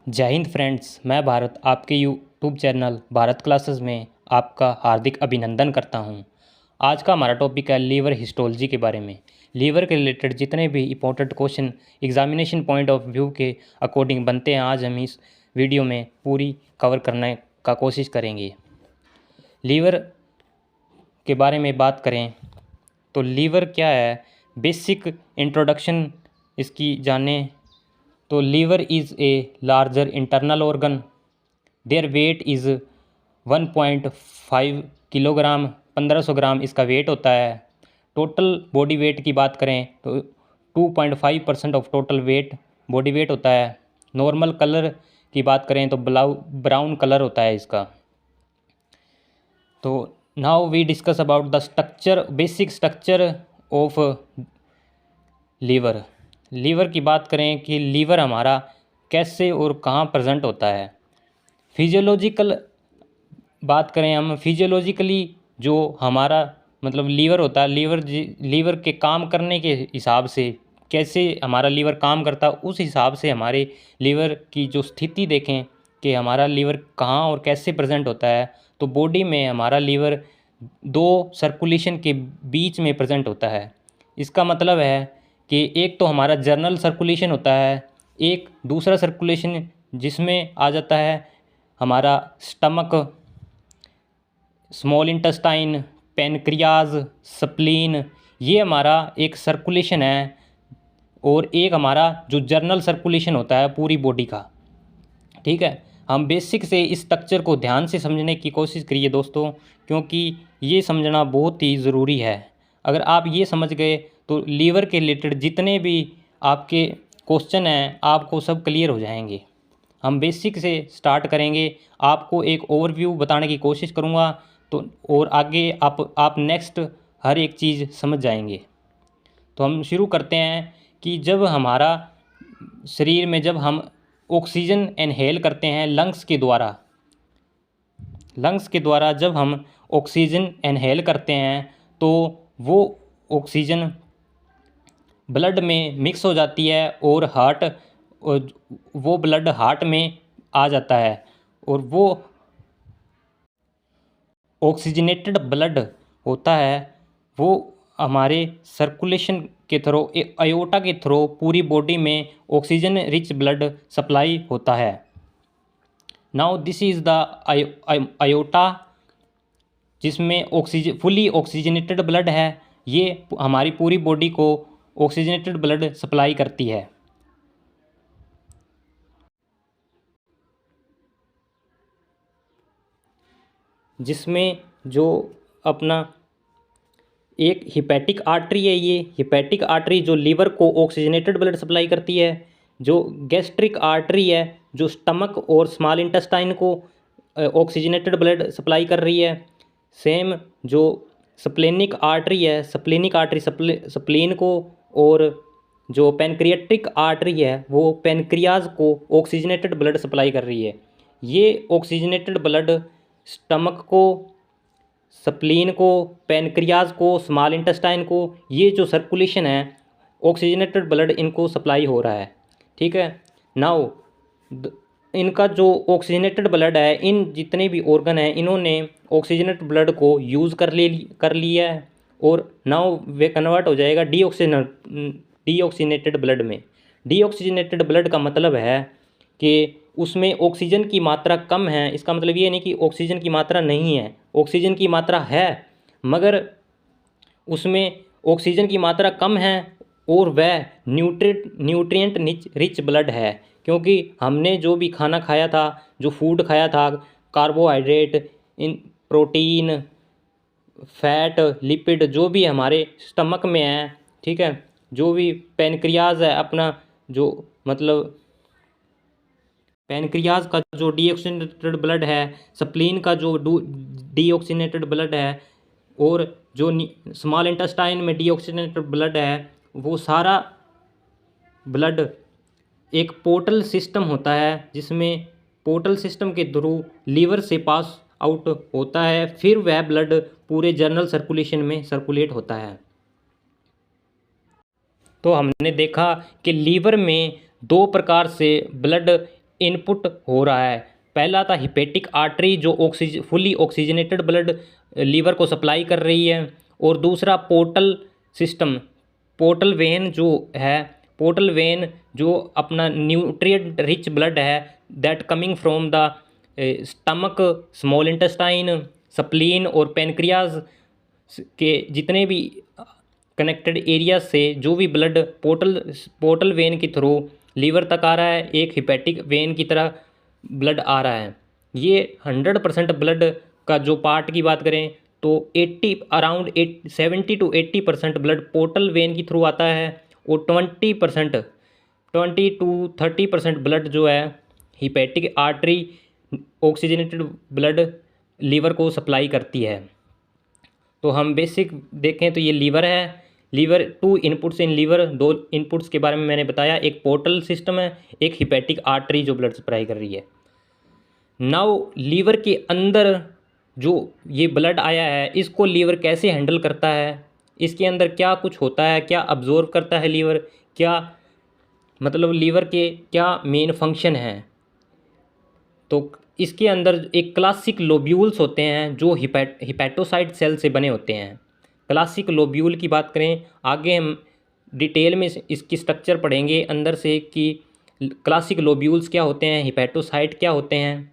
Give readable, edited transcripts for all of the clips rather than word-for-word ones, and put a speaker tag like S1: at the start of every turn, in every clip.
S1: जय हिंद फ्रेंड्स, मैं भारत आपके यूट्यूब चैनल भारत क्लासेस में आपका हार्दिक अभिनंदन करता हूं। आज का हमारा टॉपिक है लीवर हिस्टोलॉजी के बारे में। लीवर के रिलेटेड जितने भी important question examination point of view के अकॉर्डिंग बनते हैं, आज हम इस वीडियो में पूरी कवर करने का कोशिश करेंगे। लीवर के बारे में बात करें तो लीवर क्या है, बेसिक इंट्रोडक्शन इसकी जानें तो liver is a larger internal organ. Their weight is 1.5 kilogram, 1500 gram इसका वेट होता है। टोटल बॉडी वेट की बात करें तो 2.5% of total weight body weight होता है। नॉर्मल कलर की बात करें तो ब्राउन कलर होता है इसका। तो now we discuss about the structure, basic structure of liver. Liver की बात करें कि लीवर हमारा कैसे और कहाँ प्रेजेंट होता है। फिजियोलॉजिकल बात करें हम, फिजियोलॉजिकली जो हमारा मतलब लीवर होता है, लीवर के काम करने के हिसाब से कैसे हमारा लीवर काम करता है, उस हिसाब से हमारे लीवर की जो स्थिति देखें कि हमारा लीवर कहाँ और कैसे प्रेजेंट होता है। तो बॉडी में हमारा लीवर दो सर्कुलेशन के बीच में प्रेजेंट होता है। इसका मतलब है कि एक तो हमारा जर्नल सर्कुलेशन होता है, एक दूसरा सर्कुलेशन जिसमें आ जाता है हमारा stomach, small intestine, pancreas, spleen, ये हमारा एक सर्कुलेशन है। और एक हमारा जो जर्नल सर्कुलेशन होता है पूरी बॉडी का। ठीक है, हम बेसिक से इस स्ट्रक्चर को ध्यान से समझने की कोशिश करिए दोस्तों, क्योंकि ये समझना बहुत ही ज़रूरी है। अगर आप ये समझ गए तो लीवर के रिलेटेड जितने भी आपके क्वेश्चन हैं आपको सब क्लियर हो जाएंगे। हम बेसिक से स्टार्ट करेंगे, आपको एक ओवरव्यू बताने की कोशिश करूँगा तो और आगे आप नेक्स्ट हर एक चीज़ समझ जाएंगे। तो हम शुरू करते हैं कि जब हमारा शरीर में जब हम ऑक्सीजन इनहेल करते हैं लंग्स के द्वारा जब हम ऑक्सीजन इनहेल करते हैं तो वो ऑक्सीजन ब्लड में मिक्स हो जाती है और वो ब्लड हार्ट में आ जाता है और वो ऑक्सीजनेटेड ब्लड होता है, वो हमारे सर्कुलेशन के थ्रू, अयोटा के थ्रू पूरी बॉडी में ऑक्सीजन रिच ब्लड सप्लाई होता है। Now this is the aorta, जिसमें फुली ऑक्सीजनेटेड ब्लड है। ये हमारी पूरी बॉडी को ऑक्सीजनेटेड ब्लड सप्लाई करती है। जिसमें जो अपना एक हिपैटिक आर्टरी है, ये हिपैटिक आर्टरी जो लीवर को ऑक्सीजनेटेड ब्लड सप्लाई करती है। जो गैस्ट्रिक आर्टरी है जो स्टमक और स्मॉल इंटेस्टाइन को ऑक्सीजनेटेड ब्लड सप्लाई कर रही है। सेम जो स्प्लेनिक आर्टरी है, स्प्लेनिक आर्टरी स्प्लीन को, और जो पेनक्रियाटिक आर्टरी है वो पेनक्रियाज को ऑक्सीजनेटेड ब्लड सप्लाई कर रही है। ये ऑक्सीजनेटेड ब्लड स्टमक को, स्प्लीन को, पेनक्रियाज को, स्मॉल इंटेस्टाइन को, ये जो सर्कुलेशन है ऑक्सीजनेटेड ब्लड इनको सप्लाई हो रहा है। ठीक है, नाउ इनका जो ऑक्सीजनेटेड ब्लड है, इन जितने भी ऑर्गन हैं इन्होंने ऑक्सीजनेटेड ब्लड को यूज़ कर लिया है और नाउ वे कन्वर्ट हो जाएगा डीऑक्सीनेटेड ब्लड में। डीऑक्सीजनेटेड ब्लड का मतलब है कि उसमें ऑक्सीजन की मात्रा कम है। इसका मतलब ये नहीं कि ऑक्सीजन की मात्रा नहीं है, ऑक्सीजन की मात्रा है, मगर उसमें ऑक्सीजन की मात्रा कम है और वह न्यूट्रिएंट रिच ब्लड है। क्योंकि हमने जो भी खाना खाया था, जो फूड खाया था, कार्बोहाइड्रेट, इन प्रोटीन, फैट, लिपिड जो भी हमारे स्टमक में है, ठीक है, जो भी पेनक्रियाज है अपना, जो मतलब पेनक्रियाज का जो डीऑक्सीनेटेड ब्लड है, स्प्लीन का जो डीऑक्सीनेटेड ब्लड है, और जो स्मॉल इंटेस्टाइन में डीऑक्सीनेटेड ब्लड है, वो सारा ब्लड एक पोर्टल सिस्टम होता है, जिसमें पोर्टल सिस्टम के थ्रू लीवर से पास आउट होता है, फिर वह ब्लड पूरे जर्नल सर्कुलेशन में सर्कुलेट होता है। तो हमने देखा कि लीवर में दो प्रकार से ब्लड इनपुट हो रहा है। पहला था हिपेटिक आर्टरी जो फुली ऑक्सीजनेटेड ब्लड लीवर को सप्लाई कर रही है, और दूसरा पोर्टल सिस्टम, पोर्टल वेन जो है, पोर्टल वेन जो अपना न्यूट्रिएंट रिच ब्लड है that coming from the stomach, small intestine, spleen और पेनक्रियाज के जितने भी कनेक्टेड एरिया से जो भी ब्लड पोर्टल वेन के थ्रू लीवर तक आ रहा है, एक हिपैटिक वेन की तरह ब्लड आ रहा है। ये 100% ब्लड का जो पार्ट की बात करें तो 70 to 80% ब्लड पोर्टल वेन के थ्रू आता है, और 20 to 30% ब्लड जो है hepatic artery oxygenated blood liver को सप्लाई करती है। तो हम बेसिक देखें तो ये लीवर है। Liver, 2 inputs in liver, 2 inputs के बारे में मैंने बताया, एक पोर्टल सिस्टम है, एक हिपैटिक आर्टरी जो ब्लड सप्लाई कर रही है। नाउ लीवर के अंदर जो ये ब्लड आया है इसको लीवर कैसे हैंडल करता है, इसके अंदर क्या कुछ होता है, क्या अब्जॉर्व करता है लीवर, क्या मतलब लीवर के क्या मेन फंक्शन है। तो इसके अंदर एक क्लासिक लोब्यूल्स होते हैं जो हिपैटोसाइट सेल से बने होते हैं। क्लासिक लोब्यूल की बात करें, आगे हम डिटेल में इसकी स्ट्रक्चर पढ़ेंगे अंदर से कि क्लासिक लोब्यूल्स क्या होते हैं, हिपैटोसाइट क्या होते हैं।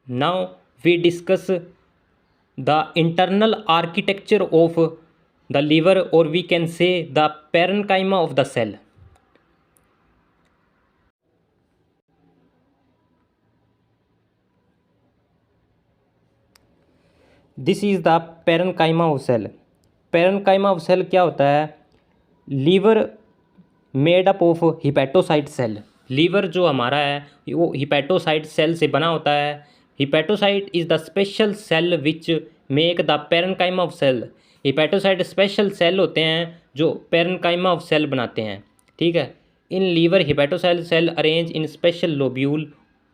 S1: Now we discuss the internal architecture of the liver, or we can say the parenchyma of the cell. This is the parenchyma of cell. parenchyma of cell क्या होता है? Liver made up of hepatocyte cell. Liver जो हमारा है वो hepatocyte cell से बना होता है। Hepatocyte is the special cell which make the parenchyma of cell. Hepatocyte special cell होते हैं जो पेरेनकाइमा ऑफ सेल बनाते हैं, ठीक है। In liver hepatocyte cell arrange in special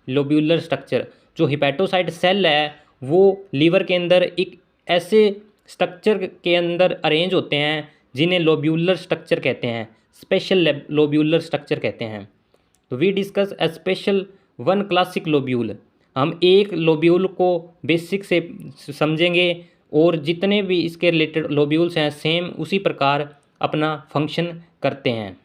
S1: lobular structure. जो हिपैटोसाइट सेल है वो लीवर के अंदर एक ऐसे स्ट्रक्चर के अंदर अरेंज होते हैं जिन्हें लोब्यूलर स्ट्रक्चर कहते हैं, स्पेशल लोब्यूलर स्ट्रक्चर कहते हैं। तो we discuss a special one classic lobule. हम एक लोब्यूल को बेसिक से समझेंगे और जितने भी इसके रिलेटेड लोब्यूल्स हैं सेम उसी प्रकार अपना फंक्शन करते हैं।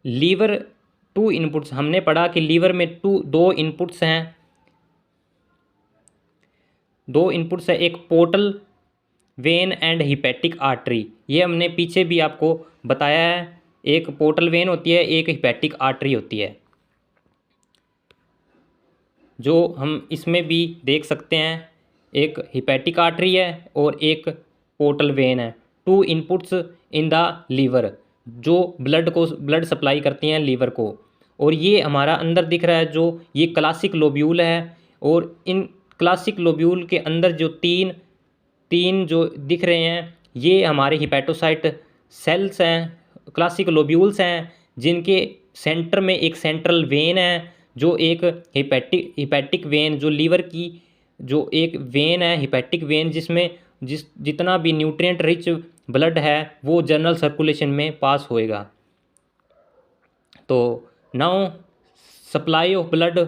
S1: लीवर 2 इनपुट्स, हमने पढ़ा कि लीवर में 2 इनपुट्स हैं। 2 इनपुट्स है, एक portal vein and hepatic artery. ये हमने पीछे भी आपको बताया है, एक पोर्टल वेन होती है, एक हिपैटिक आर्टरी होती है, जो हम इसमें भी देख सकते हैं। एक हिपैटिक आर्टरी है और एक पोर्टल वेन है। 2 इनपुट्स इन द लीवर जो ब्लड सप्लाई करती हैं लीवर को। और ये हमारा अंदर दिख रहा है जो ये क्लासिक लोब्यूल है, और इन क्लासिक लोब्यूल के अंदर जो तीन जो दिख रहे हैं ये हमारे हिपैटोसाइट सेल्स हैं, क्लासिक लोब्यूल्स हैं, जिनके सेंटर में एक सेंट्रल वेन है जो एक हिपैटिक वेन, जो लीवर की जो एक वेन है हिपैटिक वेन, जिसमें जितना भी न्यूट्रिएंट रिच ब्लड है वो जनरल सर्कुलेशन में पास होएगा। तो now supply of blood,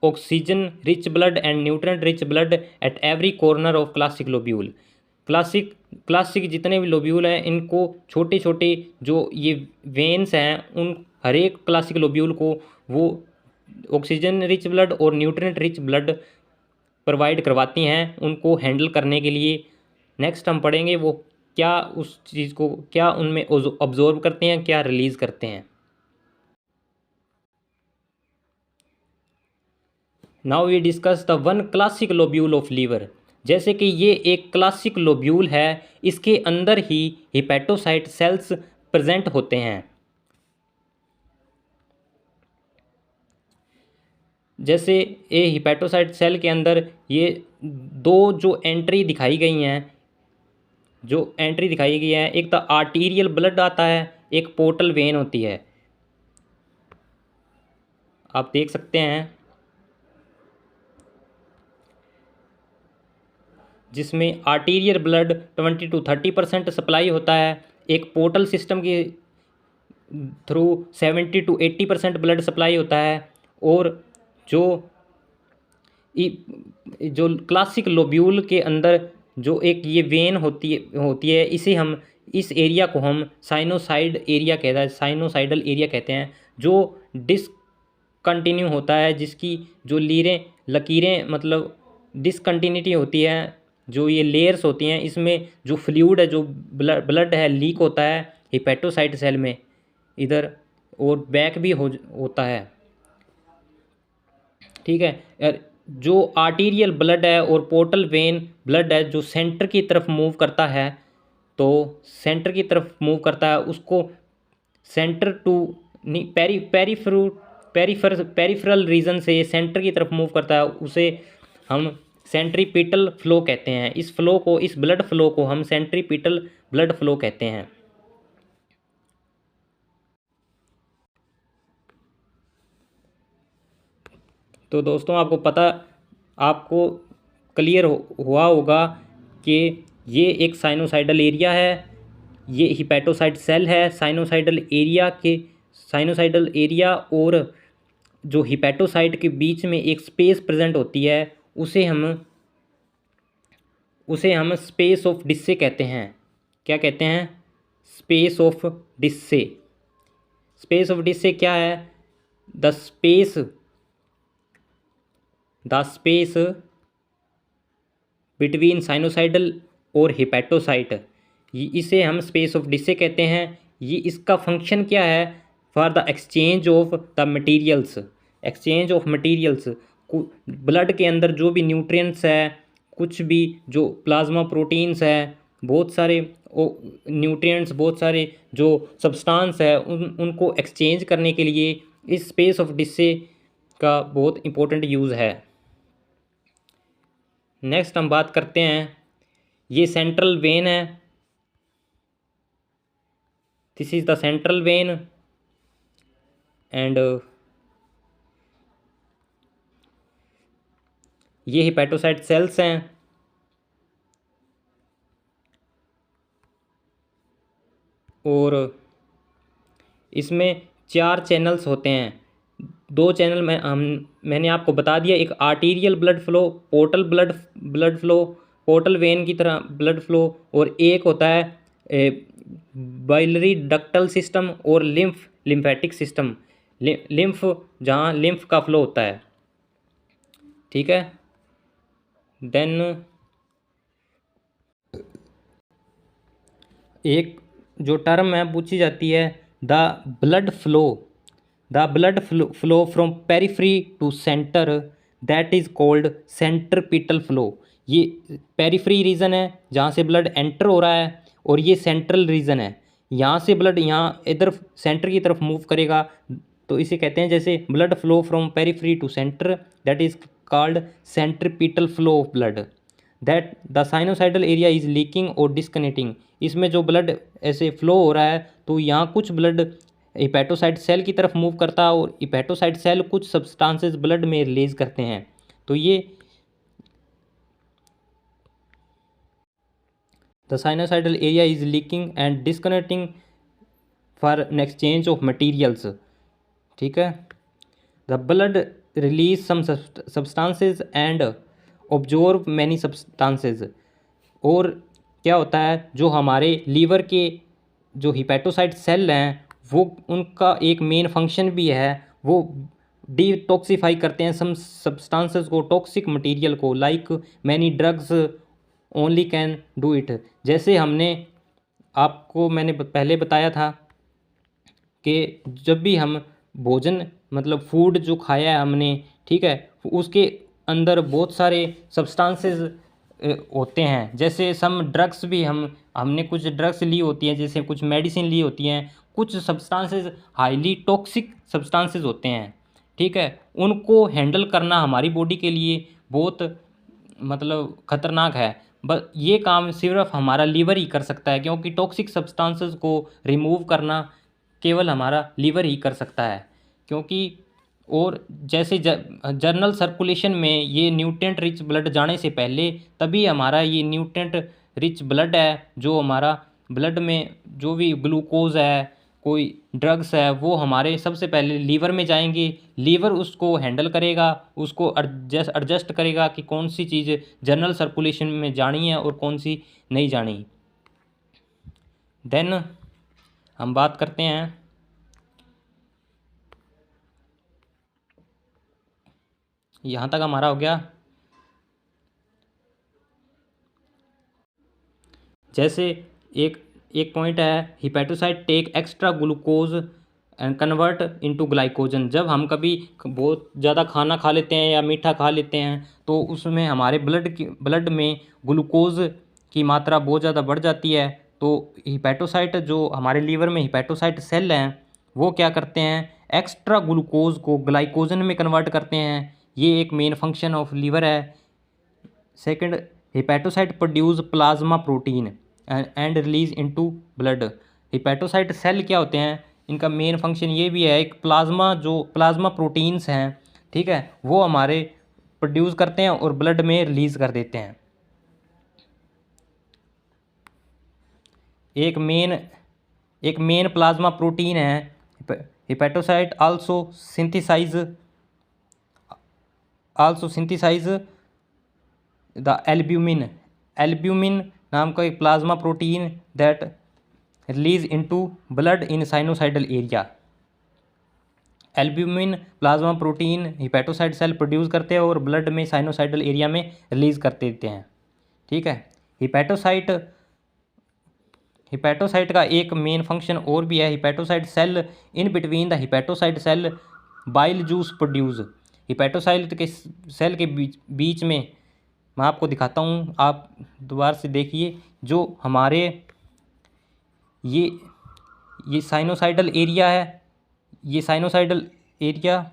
S1: oxygen rich blood and nutrient rich blood at every corner of classic lobule. Classic जितने भी लोब्यूल हैं इनको छोटे छोटे जो ये वेन्स हैं उन हर एक क्लासिक लोब्यूल को वो ऑक्सीजन रिच ब्लड और न्यूट्रिएंट रिच ब्लड प्रोवाइड करवाती हैं उनको हैंडल करने के लिए। नेक्स्ट हम पढ़ेंगे वो क्या उस चीज़ को क्या उनमें ऑब्जॉर्व करते हैं, क्या रिलीज़ करते हैं। Now we discuss the one classic lobule of liver. जैसे कि ये एक क्लासिक लोब्यूल है, इसके अंदर ही हिपैटोसाइट सेल्स प्रेजेंट होते हैं। जैसे ये हिपैटोसाइट सेल के अंदर ये 2 जो एंट्री दिखाई गई हैं, एक तो आर्टीरियल ब्लड आता है, एक पोर्टल वेन होती है। आप देख सकते हैं, जिसमें आर्टीरियल ब्लड 20 to 30% सप्लाई होता है। एक पोर्टल सिस्टम के थ्रू 70 to 80% ब्लड सप्लाई होता है। और जो जो क्लासिक लोब्यूल के अंदर जो एक ये वेन होती है, इसे हम, इस एरिया को हम साइनोसाइड एरिया कहता है, साइनोसाइडल एरिया कहते हैं, जो डिसकंटिन्यू होता है, जिसकी जो लकीरें मतलब डिसकंटिन्यूटी होती है, जो ये लेयर्स होती हैं, इसमें जो फ्लूइड है, जो ब्लड है, लीक होता है हिपैटोसाइट सेल में इधर, और बैक भी होता है। ठीक है। जो आर्टीरियल ब्लड है और पोर्टल वेन ब्लड है, जो सेंटर की तरफ मूव करता है, तो सेंटर की तरफ मूव करता है, उसको सेंटर टू पेरिफेरल रीजन से सेंटर की तरफ मूव करता है, उसे हम सेंट्रीपिटल फ्लो कहते हैं। इस ब्लड फ्लो को हम सेंट्रीपिटल ब्लड फ्लो कहते हैं। तो दोस्तों, आपको क्लियर हुआ होगा कि ये एक साइनोसाइडल एरिया है, ये हिपैटोसाइट सेल है। साइनोसाइडल एरिया और जो हिपैटोसाइट के बीच में एक स्पेस प्रेजेंट होती है, उसे हम स्पेस ऑफ डिस्से कहते हैं। क्या कहते हैं? Space of Disse. Space of Disse क्या है? द स्पेस बिटवीन साइनोसाइडल और हिपैटोसाइट, इसे हम स्पेस ऑफ डिस्से कहते हैं। ये इसका फंक्शन क्या है? For the exchange of the materials. Blood के अंदर जो भी न्यूट्रिएंट्स है, कुछ भी जो प्लाज्मा प्रोटीन्स है, बहुत सारे न्यूट्रिएंट्स, बहुत सारे जो सब्सटेंस है, उनको एक्सचेंज करने के लिए इस स्पेस ऑफ डिस्से का बहुत इम्पोर्टेंट यूज़ है। नेक्स्ट हम बात करते हैं, ये सेंट्रल वेन है। This is the central vein and ये हिपैटोसाइट सेल्स हैं। और इसमें 4 चैनल्स होते हैं। 2 चैनल मैंने आपको बता दिया, एक arterial blood flow, blood flow, portal vein की तरह ब्लड फ्लो, और एक होता है बाइलरी डक्टल सिस्टम और लिम्फेटिक सिस्टम, जहाँ लिम्फ का फ्लो होता है। ठीक है। देन एक जो टर्म है पूछी जाती है, the blood flow from periphery to centre, that is called centripetal flow. ये पेरिफेरी रीजन है जहाँ से ब्लड एंटर हो रहा है, और ये सेंट्रल रीजन है, यहाँ से ब्लड यहाँ इधर सेंटर की तरफ मूव करेगा, तो इसे कहते हैं, जैसे blood flow from periphery to centre, that is called centripetal flow of blood. That the sinusoidal area is leaking और डिस्कनेक्टिंग। इसमें जो ब्लड ऐसे फ्लो हो रहा है, तो यहाँ कुछ ब्लड हिपैटोसाइट सेल की तरफ मूव करता है, और हिपैटोसाइट सेल कुछ सब्सटेंसेस ब्लड में रिलीज करते हैं। तो ये the sinusoidal area is leaking and disconnecting for an exchange of materials. ठीक है। The blood release some substances and absorb many substances. और क्या होता है, जो हमारे लीवर के जो हिपैटोसाइट सेल हैं, वो उनका एक मेन फंक्शन भी है, वो डिटॉक्सिफाई करते हैं सम सब्सटेंसेस को, टॉक्सिक मटेरियल को, like many drugs only can do it. जैसे मैंने पहले बताया था कि जब भी हम भोजन मतलब फूड जो खाया है हमने, ठीक है, उसके अंदर बहुत सारे सब्सटेंसेस होते हैं। जैसे सम ड्रग्स भी हमने कुछ ड्रग्स ली होती हैं, जैसे कुछ मेडिसिन ली होती हैं, कुछ सब्सटेंसेस हाईली टॉक्सिक सब्सटेंसेस होते हैं। ठीक है, उनको हैंडल करना हमारी बॉडी के लिए बहुत मतलब ख़तरनाक है। बस ये काम सिर्फ हमारा लीवर ही कर सकता है, क्योंकि टॉक्सिक सब्सटेंसेस को रिमूव करना केवल हमारा लीवर ही कर सकता है। क्योंकि और जैसे जनरल सर्कुलेशन में ये न्यूट्रिएंट रिच ब्लड जाने से पहले तभी हमारा ये न्यूट्रिएंट रिच ब्लड है, जो हमारा ब्लड में जो भी ग्लूकोज है, कोई ड्रग्स है, वो हमारे सबसे पहले लीवर में जाएंगे। लीवर उसको हैंडल करेगा, उसको एडजस्ट करेगा कि कौन सी चीज़ जनरल सर्कुलेशन में जानी है और कौन सी नहीं जानी। देन हम बात करते हैं यहाँ तक हमारा हो गया। जैसे एक एक पॉइंट है, hepatocyte take extra glucose and convert into glycogen. जब हम कभी बहुत ज़्यादा खाना खा लेते हैं या मीठा खा लेते हैं तो उसमें हमारे ब्लड में ग्लूकोज की मात्रा बहुत ज़्यादा बढ़ जाती है। तो हिपेटोसाइट, जो हमारे लीवर में हिपेटोसाइट सेल हैं, वो क्या करते हैं, एक्स्ट्रा ग्लूकोज को ग्लाइकोजन में कन्वर्ट करते हैं। ये एक मेन फंक्शन ऑफ लीवर है। Second, hepatocyte produce plasma protein and release into blood. Hepatocyte cell क्या होते हैं, इनका मेन फंक्शन ये भी है, एक प्लाज्मा प्रोटीन्स हैं, ठीक है, वो हमारे प्रोड्यूस करते हैं और ब्लड में रिलीज कर देते हैं। एक मेन प्लाज्मा प्रोटीन है hepatocyte. Also synthesize the albumin नाम का एक plasma protein that release into blood in sinusoidal area. Albumin plasma protein hepatocyte cell produce करते हैं और ब्लड में साइनोसाइडल एरिया में रिलीज कर देते हैं, ठीक है। हिपेटोसाइट का एक मेन फंक्शन और भी है। Hepatocyte cell in between the hepatocyte cell bile juice produce. Hepatocyte के सेल के बीच में मैं आपको दिखाता हूँ, आप दोबारा से देखिए। जो हमारे ये साइनोसाइडल एरिया है, ये sinusoidal area,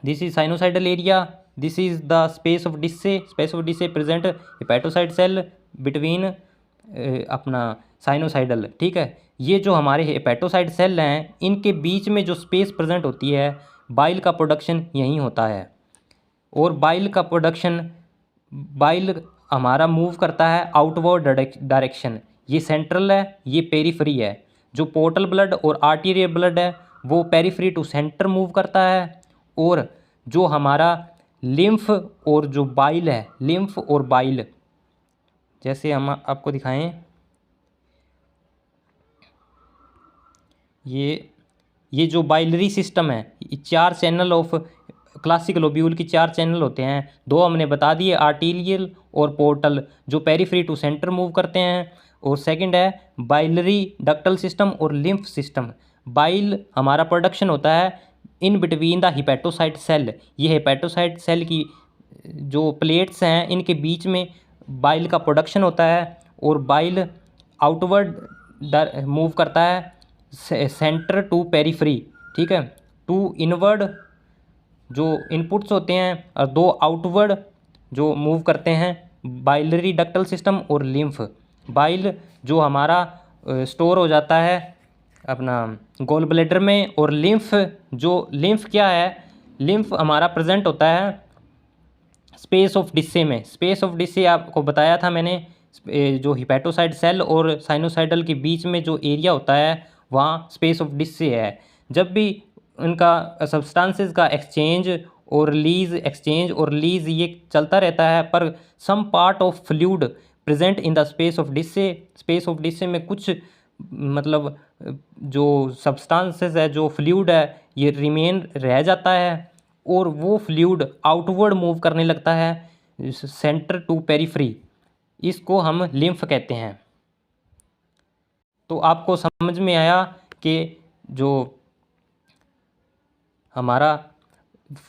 S1: this is sinusoidal area, this is the space of Disse present hepatocyte cell between अपना साइनोसाइडल, ठीक है। ये जो हमारे हेपेटोसाइट सेल हैं, इनके बीच में जो स्पेस प्रेजेंट होती है, बाइल का प्रोडक्शन यहीं होता है। और बाइल हमारा मूव करता है आउटवर्ड डायरेक्शन। ये सेंट्रल है, ये पेरीफ्री है। जो पोर्टल ब्लड और आर्टीरियल ब्लड है वो पेरीफ्री टू सेंटर मूव करता है। और जो हमारा लिम्फ और जो बाइल है, लिम्फ और बाइल, जैसे हम आपको दिखाएं, ये जो बाइलरी सिस्टम है, ये 4 चैनल ऑफ क्लासिक लोब्यूल की 4 चैनल होते हैं। 2 हमने बता दिए, आर्टीरियल और पोर्टल, जो पेरीफ्री टू सेंटर मूव करते हैं। और सेकंड है बाइलरी डक्टल सिस्टम और लिम्फ सिस्टम। बाइल हमारा प्रोडक्शन होता है in between the hepatocyte cell. ये हिपेटोसाइट सेल की जो प्लेट्स हैं, इनके बीच में बाइल का प्रोडक्शन होता है। और बाइल आउटवर्ड मूव करता है सेंटर टू पेरीफ्री, ठीक है। 2 इनवर्ड जो इनपुट्स होते हैं और 2 आउटवर्ड जो मूव करते हैं, बाइलरी डक्टल सिस्टम और लिम्फ। बाइल जो हमारा स्टोर हो जाता है अपना गोल ब्लैडर में। और लिम्फ क्या है, लिम्फ हमारा प्रेजेंट होता है स्पेस ऑफ डिस्से में। स्पेस ऑफ डिस्से आपको बताया था मैंने, जो हिपेटोसाइट सेल और साइनोसाइडल के बीच में जो एरिया होता है वहाँ स्पेस ऑफ डिस्से है। जब भी उनका सब्सटेंसेस का एक्सचेंज और रिलीज ये चलता रहता है, पर some part of fluid present in the space of Disse में कुछ मतलब जो सब्सटेंसेस है, जो फ्लूइड है, ये रिमेन रह जाता है और वो फ्लूइड आउटवर्ड मूव करने लगता है सेंटर टू पेरीफ्री। इसको हम लिम्फ कहते हैं। तो आपको समझ में आया कि जो हमारा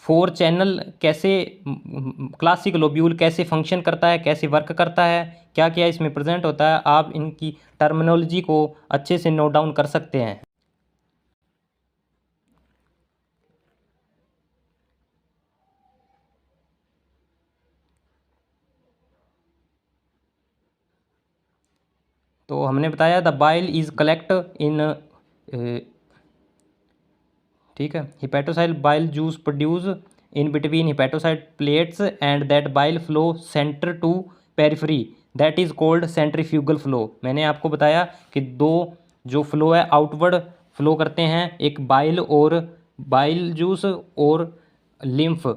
S1: 4 चैनल कैसे, क्लासिक लोब्यूल कैसे फंक्शन करता है, कैसे वर्क करता है, क्या क्या इसमें प्रेजेंट होता है, आप इनकी टर्मिनोलॉजी को अच्छे से नोट डाउन कर सकते हैं। तो हमने बताया the bile is collect in ठीक है। Hepatocyte bile juice produce in between hepatocyte plates and that bile flow centre to periphery, that is called centrifugal flow. मैंने आपको बताया कि दो जो फ्लो है आउटवर्ड फ्लो करते हैं, एक बाइल और बाइल जूस और लिम्फ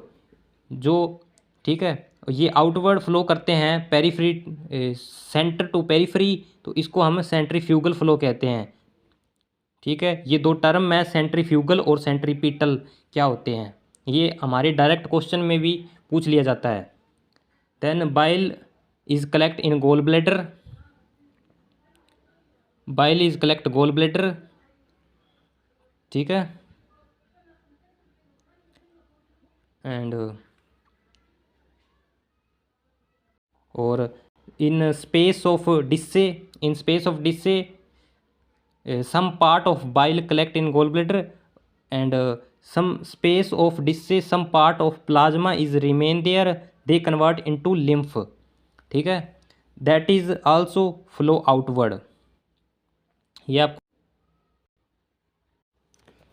S1: जो, ठीक है, ये आउटवर्ड फ्लो करते हैं पेरिफेरी सेंटर टू पेरिफेरी, तो इसको हम सेंट्रीफ्यूगल फ्लो कहते हैं। ठीक है, ये दो टर्म में सेंट्रीफ्यूगल और सेंट्रीपिटल क्या होते हैं, ये हमारे डायरेक्ट क्वेश्चन में भी पूछ लिया जाता है। Then bile is collect in gall bladder, bile is collect gall bladder, ठीक है, एंड और in space of Disse, in space of Disse some part of bile collect in gallbladder and some space of disses, some part of plasma is remain there, they convert into lymph, ठीक है, that is also flow outward। ये आप,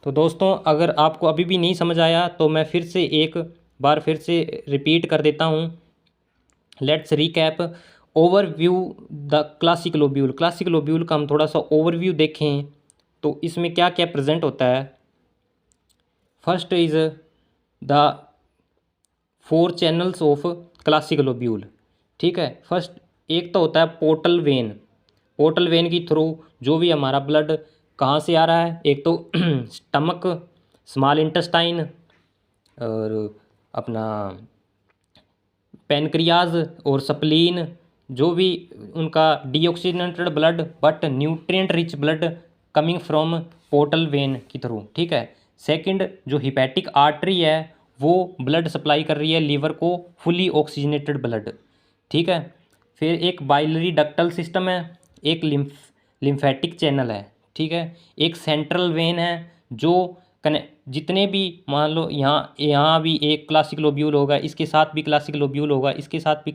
S1: तो दोस्तों अगर आपको अभी भी नहीं समझ आया तो मैं फिर से एक बार फिर से रिपीट कर देता हूँ। Let's recap overview the classic lobule. Classic lobule का हम थोड़ा सा ओवरव्यू देखें तो इसमें क्या क्या प्रेजेंट होता है। First is the 4 channels of classic lobule, ठीक है। फर्स्ट एक तो होता है पोर्टल वेन, पोर्टल वेन के थ्रू जो भी हमारा ब्लड कहाँ से आ रहा है, एक तो स्टमक, स्मॉल इंटेस्टाइन और अपना पैनक्रियाज और स्प्लीन, जो भी उनका deoxygenated blood but nutrient rich blood coming from portal vein की थ्रू, ठीक है। सेकंड जो हिपैटिक आर्टरी है वो ब्लड सप्लाई कर रही है लीवर को फुली ऑक्सीजनेटेड ब्लड, ठीक है। फिर एक बाइलरी डक्टल सिस्टम है, एक लिम्फेटिक चैनल है, ठीक है। एक सेंट्रल वेन है जो जितने भी मान लो यहाँ भी एक क्लासिक लोब्यूल होगा, इसके साथ भी क्लासिक लोब्यूल होगा, इसके साथ भी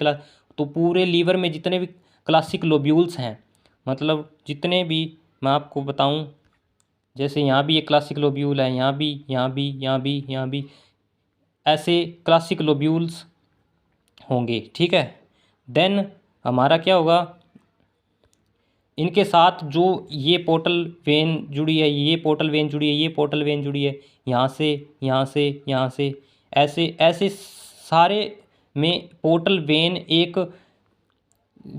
S1: तो पूरे लीवर में जितने भी क्लासिक लोब्यूल्स हैं, मतलब जितने भी मैं आपको बताऊं, जैसे यहाँ भी एक क्लासिक लोब्यूल है, यहाँ भी, यहाँ भी, यहाँ भी, यहाँ भी, ऐसे क्लासिक लोब्यूल्स होंगे, ठीक है। देन हमारा क्या होगा, इनके साथ जो ये पोर्टल वेन जुड़ी है, ये पोर्टल वेन जुड़ी है, ये पोर्टल वेन जुड़ी है, यहाँ से, यहाँ से, यहाँ से, ऐसे ऐसे सारे में पोर्टल वेन एक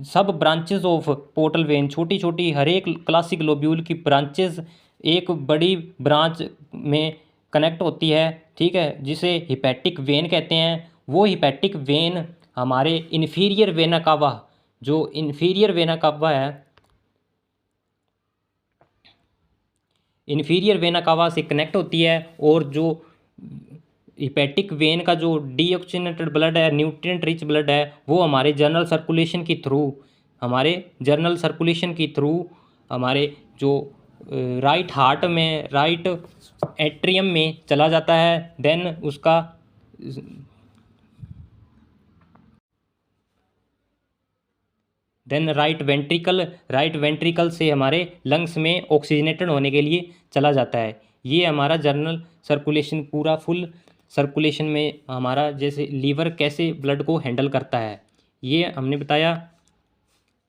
S1: सब ब्रांचेस ऑफ पोर्टल वेन, छोटी छोटी हर एक क्लासिक लोब्यूल की ब्रांचेस एक बड़ी ब्रांच में कनेक्ट होती है, ठीक है, जिसे हिपैटिक वेन कहते हैं। वो हिपैटिक वेन हमारे इन्फीरियर वेना कावा, जो इन्फीरियर वेना कावा है, इन्फीरियर वेना कावा से कनेक्ट होती है, और जो हिपैटिक वेन का जो डीऑक्सीजनेटेड ब्लड है, न्यूट्रिएंट रिच ब्लड है, वो हमारे जर्नल सर्कुलेशन के थ्रू, हमारे जर्नल सर्कुलेशन के थ्रू हमारे जो राइट हार्ट में, राइट एट्रियम में चला जाता है। देन उसका देन राइट वेंट्रिकल से हमारे लंग्स में ऑक्सीजनेटेड होने के लिए चला जाता है। ये हमारा जर्नल सर्कुलेशन पूरा फुल सर्कुलेशन में हमारा, जैसे लीवर कैसे ब्लड को हैंडल करता है, ये हमने बताया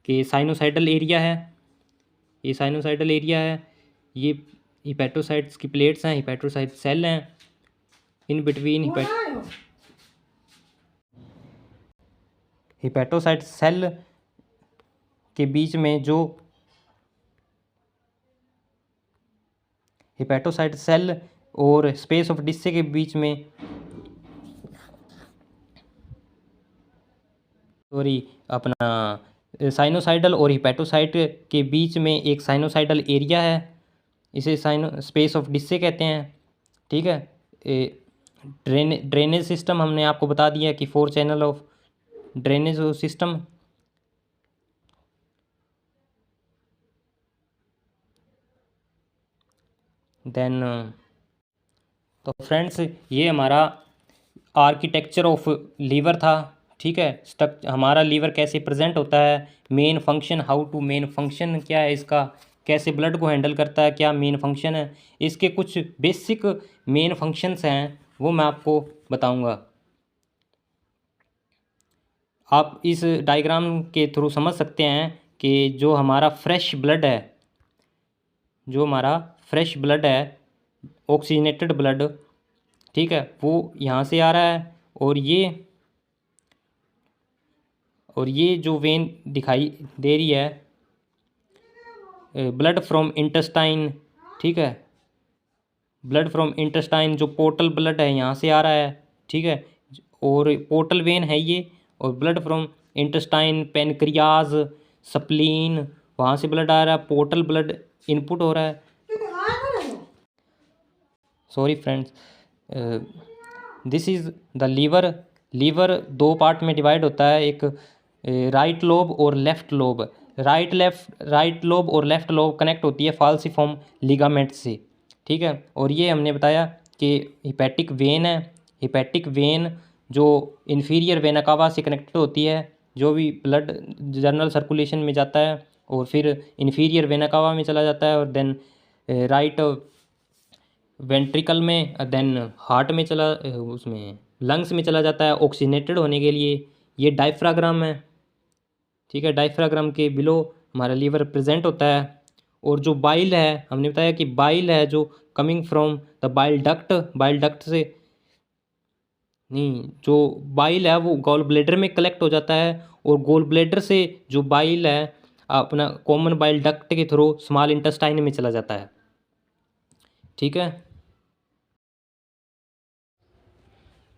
S1: कि साइनोसाइडल एरिया है, ये साइनोसाइडल एरिया है, ये हिपैटोसाइट्स की प्लेट्स हैं, हिपैटोसाइट सेल हैं, इन बिटवीन हिपैटोसाइट सेल के बीच में जो हिपैटोसाइट सेल और स्पेस ऑफ डिस्से के बीच में, सॉरी, अपना साइनोसाइडल और हिपैटोसाइट के बीच में एक साइनोसाइडल एरिया है, इसे स्पेस ऑफ डिस्से कहते हैं, ठीक है। ड्रेनेज सिस्टम हमने आपको बता दिया कि 4 channel of drainage system. Then तो फ्रेंड्स ये हमारा आर्किटेक्चर ऑफ लीवर था, ठीक है। हमारा लीवर कैसे प्रेजेंट होता है, main function, how to main function क्या है इसका, कैसे ब्लड को हैंडल करता है, क्या मेन फंक्शन है, इसके कुछ बेसिक मेन फंक्शंस हैं वो मैं आपको बताऊंगा। आप इस डायग्राम के थ्रू समझ सकते हैं कि जो हमारा फ्रेश ब्लड है, जो हमारा फ्रेश ब्लड है, ऑक्सीजनेटेड ब्लड, ठीक है, वो यहाँ से आ रहा है और ये जो वेन दिखाई दे रही है, ब्लड फ्रॉम इंटेस्टाइन, ठीक है, ब्लड फ्रॉम इंटेस्टाइन जो पोर्टल ब्लड है यहाँ से आ रहा है, ठीक है, और पोर्टल वेन है ये, और blood from intestine, pancreas, spleen, वहाँ से ब्लड आ रहा है, पोर्टल ब्लड इनपुट हो रहा है। Sorry friends, this is the liver. Liver दो पार्ट में डिवाइड होता है, एक राइट लोब और लेफ़्ट लोब। राइट लोब और लेफ़्ट लोब कनेक्ट होती है फाल्सिफॉर्म लिगामेंट से, ठीक है। और ये हमने बताया कि हिपैटिक वेन है, हिपैटिक वेन जो इन्फीरियर वेना कावा से कनेक्टेड होती है, जो भी ब्लड जनरल सर्कुलेशन में जाता है और फिर इन्फीरियर वेना कावा में चला जाता है और देन राइट वेंट्रिकल में, देन हार्ट में चला, उसमें लंग्स में चला जाता है ऑक्सीजनेटेड होने के लिए। ये डायफ्राग्राम है, ठीक है, डायफ्राग्राम के बिलो हमारा लीवर प्रेजेंट होता है। और जो बाइल है, हमने बताया कि बाइल है जो coming from the bile duct से नहीं, जो बाइल है वो गॉल ब्लैडर में कलेक्ट हो जाता है और गॉल ब्लैडर से जो बाइल है अपना कॉमन बाइल डक्ट के थ्रू स्मॉल इंटेस्टाइन में चला जाता है, ठीक है।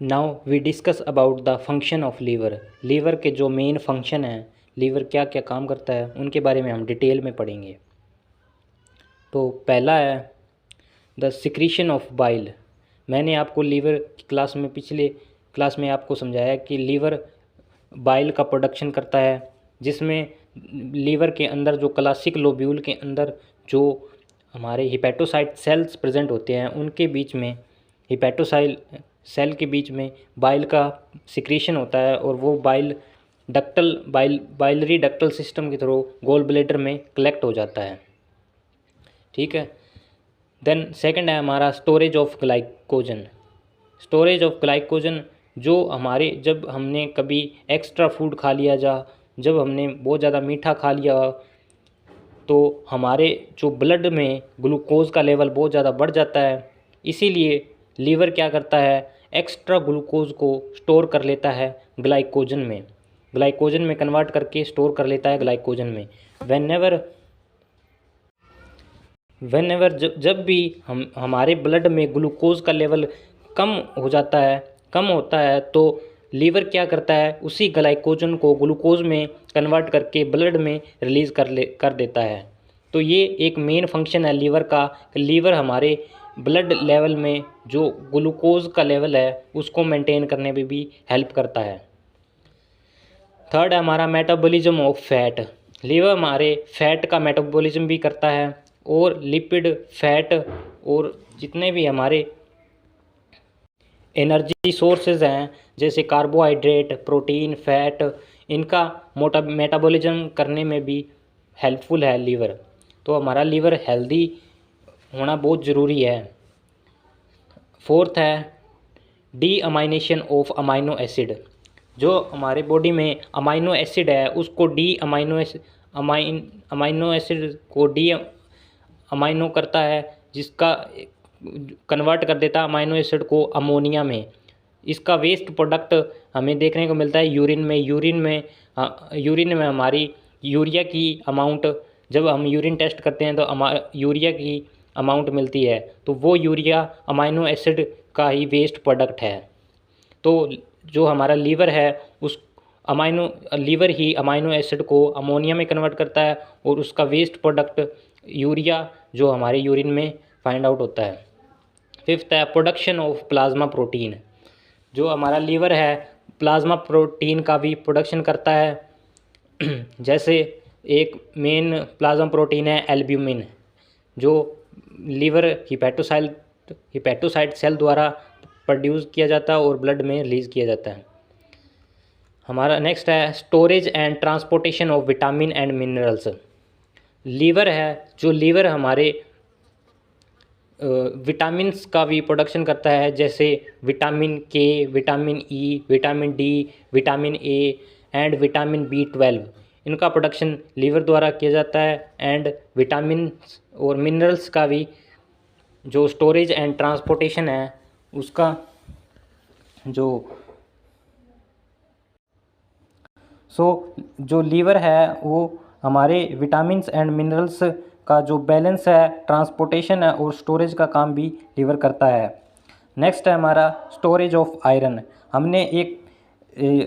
S1: Now we discuss about the function of liver. Liver के जो मेन फंक्शन है, लीवर क्या क्या काम करता है, उनके बारे में हम डिटेल में पढ़ेंगे। तो पहला है द सिक्रीशन ऑफ बाइल। मैंने आपको लीवर की क्लास में, पिछले क्लास में आपको समझाया कि लीवर बाइल का प्रोडक्शन करता है, जिसमें लीवर के अंदर जो क्लासिक लोब्यूल के अंदर जो हमारे हिपैटोसाइट सेल्स प्रेजेंट होते हैं, उनके बीच में हिपैटोसाइल सेल के बीच में बाइल का सिक्रीशन होता है और वो बाइल बाइलरी डक्टल सिस्टम के थ्रू गॉल ब्लैडर में कलेक्ट हो जाता है, ठीक है। देन सेकंड है हमारा storage of glycogen. Storage of glycogen जो हमारे, जब हमने कभी एक्स्ट्रा फूड खा लिया, जब हमने बहुत ज़्यादा मीठा खा लिया, तो हमारे जो ब्लड में ग्लूकोज का लेवल बहुत ज़्यादा बढ़ जाता है। इसीलिए लीवर क्या करता है, एक्स्ट्रा ग्लूकोज को स्टोर कर लेता है ग्लाइकोजन में कन्वर्ट करके स्टोर कर लेता है ग्लाइकोजन में। वेन जब भी हमारे ब्लड में ग्लूकोज का लेवल कम होता है तो लीवर क्या करता है, उसी ग्लाइकोजन को ग्लूकोज में कन्वर्ट करके ब्लड में रिलीज़ कर देता है। तो ये एक मेन फंक्शन है लीवर का। लीवर हमारे ब्लड लेवल में जो ग्लूकोज का लेवल है उसको मेंटेन करने में भी हेल्प करता है। थर्ड है हमारा मेटाबॉलिज्म ऑफ फैट। लीवर हमारे फैट का मेटाबॉलिज्म भी करता है और लिपिड, फैट और जितने भी हमारे एनर्जी सोर्सेज हैं जैसे कार्बोहाइड्रेट, प्रोटीन, फैट, इनका मेटाबॉलिज्म करने में भी हेल्पफुल है लीवर। तो हमारा लीवर हेल्दी होना बहुत ज़रूरी है। फोर्थ है D amination of amino acid. जो हमारे बॉडी में अमाइनो एसिड है उसको अमाइनो एसिड को डी अमाइनो करता है, जिसका कन्वर्ट कर देता है अमाइनो एसिड को अमोनिया में। इसका वेस्ट प्रोडक्ट हमें देखने को मिलता है यूरिन में हमारी यूरिया की अमाउंट, जब हम यूरिन टेस्ट करते हैं तो यूरिया की अमाउंट मिलती है, तो वो यूरिया अमाइनो एसिड का ही वेस्ट प्रोडक्ट है। तो जो हमारा लीवर है उस लीवर ही अमाइनो एसिड को अमोनिया में कन्वर्ट करता है और उसका वेस्ट प्रोडक्ट यूरिया जो हमारे यूरिन में फाइंड आउट होता है। फिफ्थ है प्रोडक्शन ऑफ प्लाज्मा प्रोटीन। जो हमारा लीवर है प्लाज्मा प्रोटीन का भी प्रोडक्शन करता है। जैसे एक मेन प्लाज्मा प्रोटीन है एल्ब्यूमिन, जो लीवर हिपैटोसाइट सेल द्वारा प्रोड्यूस किया जाता है और ब्लड में रिलीज़ किया जाता है। हमारा नेक्स्ट है storage and transportation of vitamin and minerals. Liver है, जो लीवर हमारे विटामिन्स का भी प्रोडक्शन करता है, जैसे विटामिन के, vitamin E, vitamin D, vitamin A and vitamin B12। इनका प्रोडक्शन लीवर द्वारा किया जाता है। एंड विटामिन्स और मिनरल्स का भी जो स्टोरेज एंड ट्रांसपोर्टेशन है उसका जो लीवर है वो हमारे विटामिन्स एंड मिनरल्स का जो बैलेंस है, ट्रांसपोर्टेशन है और स्टोरेज का काम भी लीवर करता है। नेक्स्ट है हमारा स्टोरेज ऑफ आयरन। हमने एक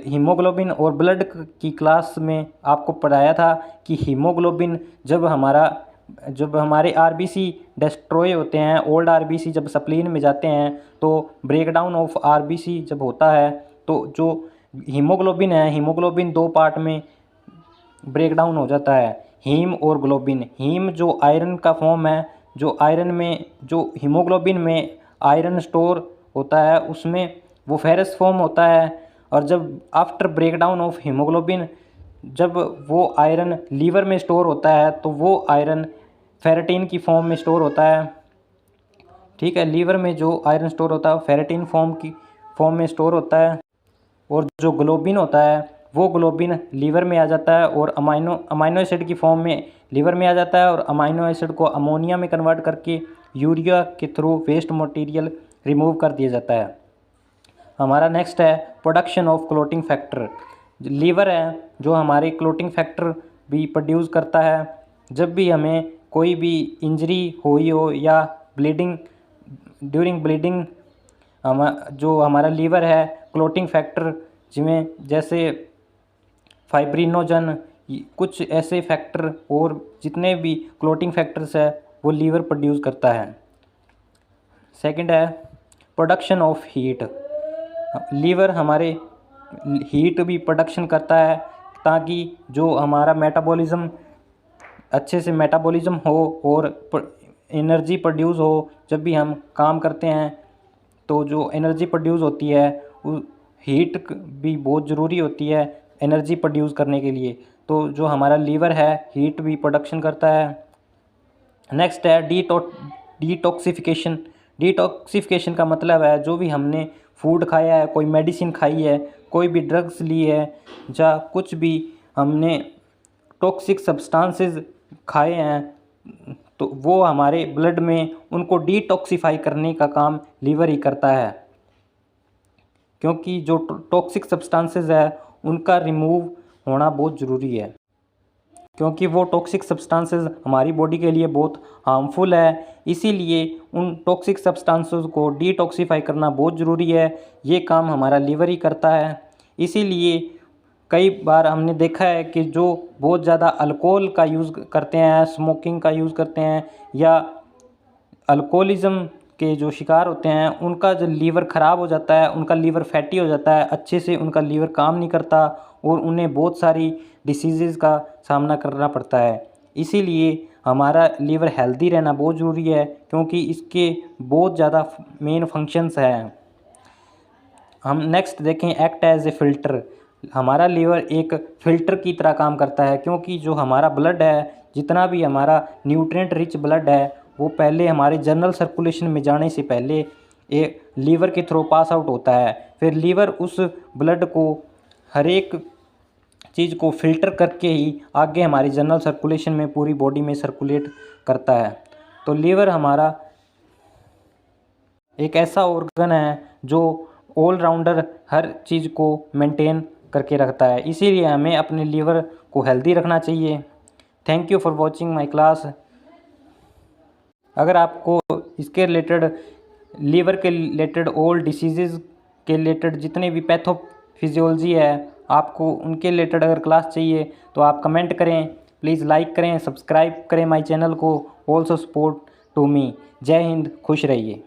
S1: हीमोग्लोबिन और ब्लड की क्लास में आपको पढ़ाया था कि हीमोग्लोबिन जब हमारे आरबीसी डिस्ट्रॉय होते हैं, ओल्ड आरबीसी जब स्प्लीन में जाते हैं तो ब्रेकडाउन ऑफ आरबीसी जब होता है तो जो हीमोग्लोबिन है, हीमोग्लोबिन दो पार्ट में ब्रेकडाउन हो जाता है, हीम और ग्लोबिन। हीम जो आयरन का फॉर्म है, जो आयरन में जो हीमोग्लोबिन में आयरन स्टोर होता है उसमें वो फेरस फॉर्म होता है। और जब आफ्टर ब्रेकडाउन ऑफ हीमोग्लोबिन जब वो आयरन लीवर में स्टोर होता है तो वो आयरन फेरेटिन की फॉर्म में स्टोर होता है। ठीक है, लीवर में जो आयरन स्टोर होता है फेरेटिन फॉर्म में स्टोर होता है। और जो ग्लोबिन होता है वो ग्लोबिन लीवर में आ जाता है और अमाइनो एसिड की फॉर्म में लीवर में आ जाता है और अमाइनो एसिड को अमोनिया में कन्वर्ट करके यूरिया के थ्रू वेस्ट मटेरियल रिमूव कर दिया जाता है। हमारा नेक्स्ट है production of clotting factor. Liver है जो हमारे क्लोटिंग फैक्टर भी प्रोड्यूस करता है। जब भी हमें कोई भी इंजरी हुई हो या ड्यूरिंग ब्लीडिंग जो हमारा लीवर है क्लोटिंग फैक्टर जिसमें जैसे फाइब्रिनोजन, कुछ ऐसे फैक्टर और जितने भी क्लोटिंग फैक्टर्स है वो लीवर प्रोड्यूस करता है। सेकंड है प्रोडक्शन ऑफ हीट। लीवर हमारे हीट भी प्रोडक्शन करता है ताकि जो हमारा मेटाबॉलिज्म अच्छे से मेटाबॉलिज्म हो और एनर्जी प्रोड्यूस हो। जब भी हम काम करते हैं तो जो एनर्जी प्रोड्यूस होती है वो हीट भी बहुत ज़रूरी होती है एनर्जी प्रोड्यूस करने के लिए। तो जो हमारा लीवर है हीट भी प्रोडक्शन करता है। नेक्स्ट है डिटॉक्सिफिकेशन। डिटॉक्सिफिकेशन का मतलब है जो भी हमने फूड खाया है, कोई मेडिसिन खाई है, कोई भी ड्रग्स ली है या कुछ भी हमने टॉक्सिक सब्सटेंसेस खाए हैं तो वो हमारे ब्लड में उनको डिटॉक्सिफाई करने का काम लीवर ही करता है। क्योंकि जो टॉक्सिक सब्सटेंसेस है उनका रिमूव होना बहुत ज़रूरी है, क्योंकि वो टॉक्सिक सब्सटेंसेस हमारी बॉडी के लिए बहुत हार्मफुल है। इसीलिए उन टॉक्सिक सब्सटेंसेस को डिटॉक्सिफाई करना बहुत ज़रूरी है। ये काम हमारा लीवर ही करता है। इसीलिए कई बार हमने देखा है कि जो बहुत ज़्यादा अल्कोहल का यूज़ करते हैं, स्मोकिंग का यूज़ करते हैं या अल्कोहलिज्म के जो शिकार होते हैं उनका जो लीवर ख़राब हो जाता है, उनका लीवर फैटी हो जाता है, अच्छे से उनका लीवर काम नहीं करता और उन्हें बहुत सारी डिसीज़ का सामना करना पड़ता है। इसीलिए हमारा लीवर हेल्दी रहना बहुत ज़रूरी है, क्योंकि इसके बहुत ज़्यादा मेन फंक्शंस हैं। हम नेक्स्ट देखें एक्ट एज ए फ़िल्टर। हमारा लीवर एक फ़िल्टर की तरह काम करता है, क्योंकि जो हमारा ब्लड है, जितना भी हमारा न्यूट्रिएंट रिच ब्लड है वो पहले हमारे जनरल सर्कुलेशन में जाने से पहले एक लीवर के थ्रू पास आउट होता है। फिर लीवर उस ब्लड को हर एक चीज़ को फ़िल्टर करके ही आगे हमारी जनरल सर्कुलेशन में पूरी बॉडी में सर्कुलेट करता है। तो लीवर हमारा एक ऐसा ऑर्गन है जो ऑलराउंडर हर चीज़ को मेंटेन करके रखता है। इसीलिए हमें अपने लीवर को हेल्दी रखना चाहिए। Thank you for watching my class. अगर आपको इसके रिलेटेड लीवर के रिलेटेड ऑल डिसीज़ के रिलेटेड जितने भी पैथोफिजियोलॉजी है आपको उनके रिलेटेड अगर क्लास चाहिए तो आप कमेंट करें। प्लीज़ लाइक करें, सब्सक्राइब करें माय चैनल को। Also support to me. Jai Hind, खुश रहिए।